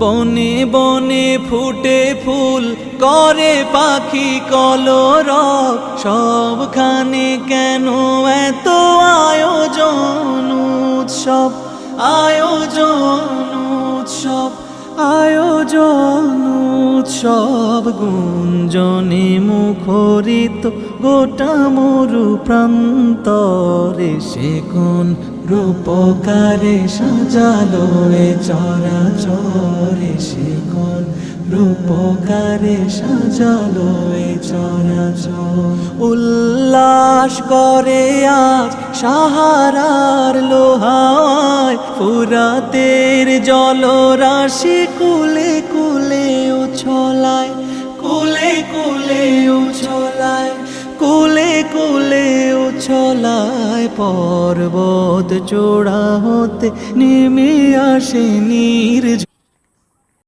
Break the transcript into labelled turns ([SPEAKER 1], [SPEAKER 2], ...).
[SPEAKER 1] বনে বনে ফুটে ফুল করে পাখি কলরব, সবখানে কেন এত আয়োজন উৎসব, আয়োজন উৎসব, আয়োজন উৎসব। গুঞ্জনে মুখরিত গোটা মরু প্রান্তরে, সে কোন রূপকারে সাজালো এ চরাচরে, সে কোন রূপকারে সাজালো এ চরাচর। উল্লাস করে আজ সাহারার লোহায়, ফুরাতের জলরাশি কুলে কুলে উছলায়, কুলে কুলে উছলায়, কুলে কুলে উছলায়। পর্বত চূড়া হতে নেমে আসে নির্ঝর।